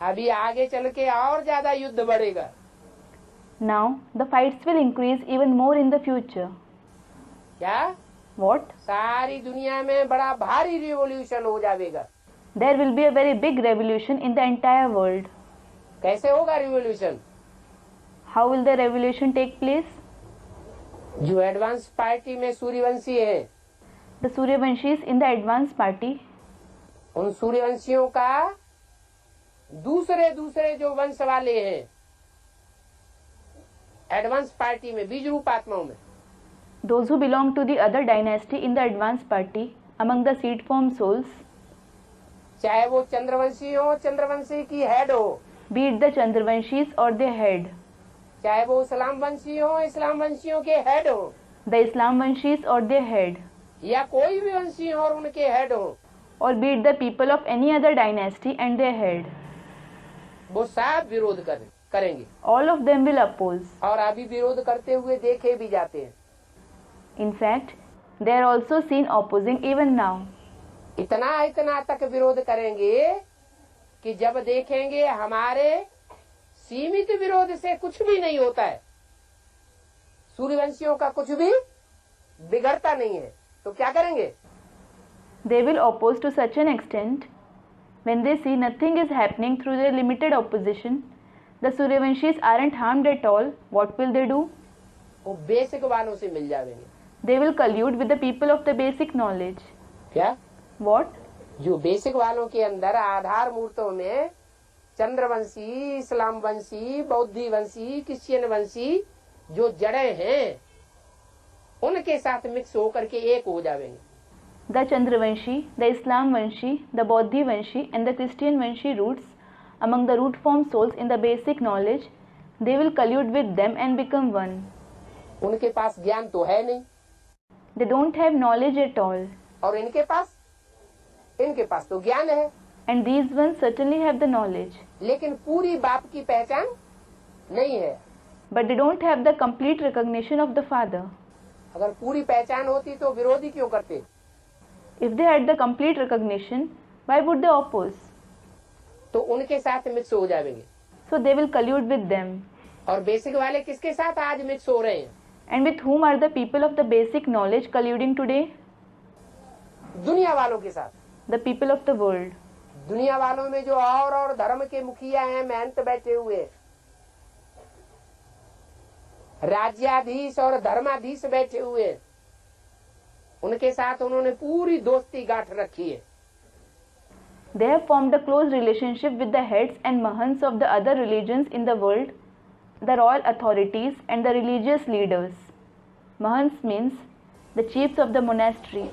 अभी आगे चल के और ज्यादा युद्ध बढ़ेगा। Now the fights will increase even more in the future. क्या? What? सारी दुनिया में बड़ा भारी रिवॉल्यूशन हो जाएगा। There will be a very big revolution in the entire world. कैसे होगा revolution? How will the revolution take place? जो एडवांस पार्टी में सूर्यवंशी है, The Suryavanshis in the advance party, उन सूर्यवंशियों का दूसरे दूसरे जो वंश वाले हैं एडवांस पार्टी में, बीज रूप आत्माओं में, those who belong to the other dynasty in the advance party, among the seed form souls, चाहे वो चंद्रवंशी हो, चंद्रवंशी की हेड हो, be it the Chandravanshis or their head, चाहे वो इस्लाम वंशी हो, इस्लाम वंशियों के हेड हो, the Islam Vanshis or their head, या कोई भी वंशी हो और उनके हेड हो, or be it the people of any other dynasty and their head, वो सब विरोध करेंगे। all of them will oppose. और अभी विरोध करते हुए देखे भी जाते हैं। In fact, they are also seen opposing even now. इतना तक विरोध करेंगे कि जब देखेंगे हमारे सीमित विरोध से कुछ भी नहीं होता है, सूर्यवंशियों का कुछ भी बिगड़ता नहीं है, तो क्या करेंगे? They will oppose to such an extent when they see nothing is happening through their limited opposition. The Suryavanshis aren't harmed at all. What will they do? वो बेसिक वालों से मिल जाएंगे। They will collude with the people of the basic knowledge. क्या? What? जो basic वालों के अंदर आधार मूर्तों में चंद्रवंशी, इस्लाम वंशी, बौद्धि वंशी, क्रिश्चियन वंशी जो जड़ें हैं उनके साथ मिक्स होकर के एक हो जाएंगे। The Chandravanshi, the Islam Vanshi, the Bodhi Vanshi and the Christian Vanshi roots among the root form souls in the basic knowledge, they will collude with them and become one. उनके पास ज्ञान तो है नहीं, They don't have knowledge at all, और इनके पास तो ज्ञान है, and these ones certainly have the knowledge, लेकिन पूरी बाप की पहचान नहीं है। but they don't have the complete recognition of the Father. अगर पूरी पहचान होती तो विरोधी क्यों करते? If they had the complete recognition, why would they oppose? तो उनके साथ मिक्स हो जाएंगे। So they will collude with them. और बेसिक वाले किसके साथ आज मिक्स हो रहे हैं? And with whom are the people of the basic knowledge colluding today? दुनिया वालों के साथ। The people of the world. दुनिया वालों में जो और धर्म के मुखिया हैं, महंत बैठे हुए, राज्याधीश और धर्माधीश बैठे हुए, उनके साथ उन्होंने पूरी दोस्ती गांठ रखी है। They have formed a close relationship with the heads and mahants of the other religions in the world, the royal authorities and the religious leaders. Mahants means the chiefs of the monastery.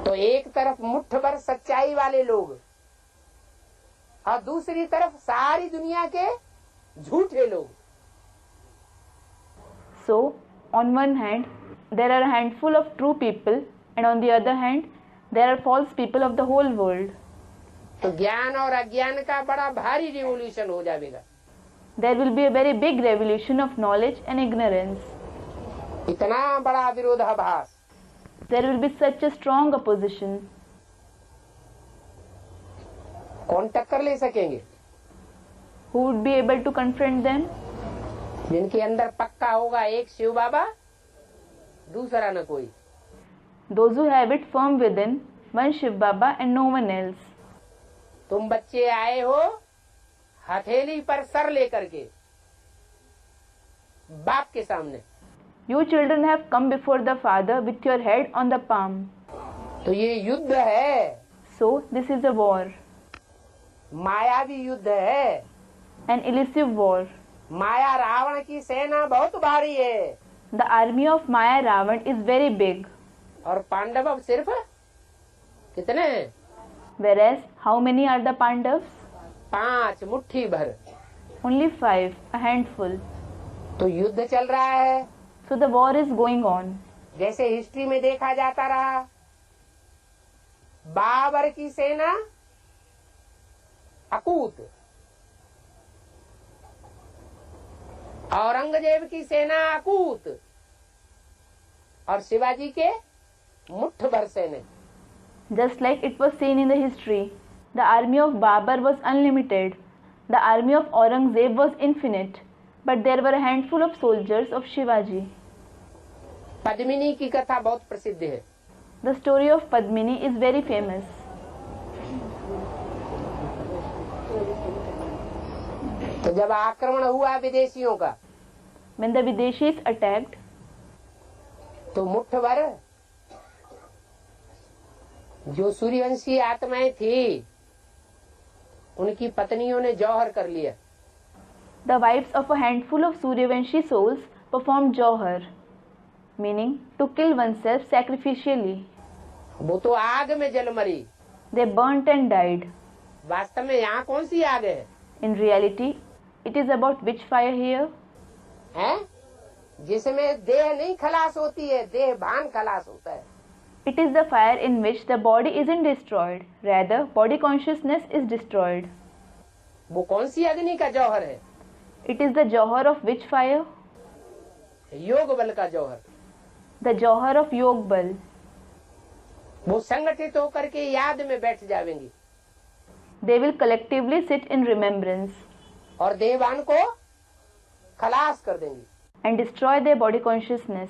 तो एक तरफ मुट्ठ भर सच्चाई वाले लोग और दूसरी तरफ सारी दुनिया के झूठे लोग। So, on one hand, there are a handful of true people, and on the other hand, there are false people of the whole world. तो ज्ञान और अज्ञान का बड़ा भारी रिवॉल्यूशन हो जाएगा। There will be a very big revolution of knowledge and ignorance. इतना बड़ा विरोधाभास। There will be such a strong opposition. कौन टक्कर ले सकेंगे? Who would be able to confront them? जिनके अंदर पक्का होगा एक शिव बाबा, दूसरा न कोई। Those who have it firm within, one Shiv Baba and no one else. तुम बच्चे आए हो हथेली पर सर लेकर के बाप के सामने। You children have come before the Father with your head on the palm. तो ये युद्ध है, So, this is a war, मायावी युद्ध है। an elusive war. माया रावण की सेना बहुत भारी है The army of Maya Ravan is very big, और पांडव अब सिर्फ कितने हैं? whereas how many are the Pandavas? 5, मुट्ठी भर। Only 5, a handful. तो युद्ध चल रहा है। So the war is going on. जैसे हिस्ट्री में देखा जाता रहा, बाबर की सेना अकूत, औरंगजेब की सेना अकूत और शिवाजी के मुट्ठ भर सेने। Just like it was seen in the history, The army of Babur was unlimited. The army of Aurangzeb was infinite. But there were a handful of soldiers of Shivaji. Padmini की कथा बहुत प्रसिद्ध है। The story of Padmini is very famous. तो जब आक्रमण हुआ विदेशियों का, When the Videshis attacked, तो मुट्ठ भर जो सूर्यवंशी आत्माएं थी उनकी पत्नियों ने जौहर कर लिया। the wives of a handful of Suryavanshi souls performed Johar, meaning to kill oneself sacrificially. वो तो आग में जल मरी। They burnt and died. वास्तव में यहाँ कौन सी आग है? In reality, it is about which fire here? हैं? जिसमें देह नहीं खलास होती है, देह भान खलास होता है। It is the fire in which the body isn't destroyed, rather body consciousness is destroyed. वो कौन सी अग्नि का जौहर है? It is the Johar of which fire? योग बल का जौहर। The Johar of Yog Bal. वो संगठित होकर के याद में बैठ जाएंगी They will collectively sit in remembrance और देहवान को खलास कर देंगी। and destroy their body consciousness.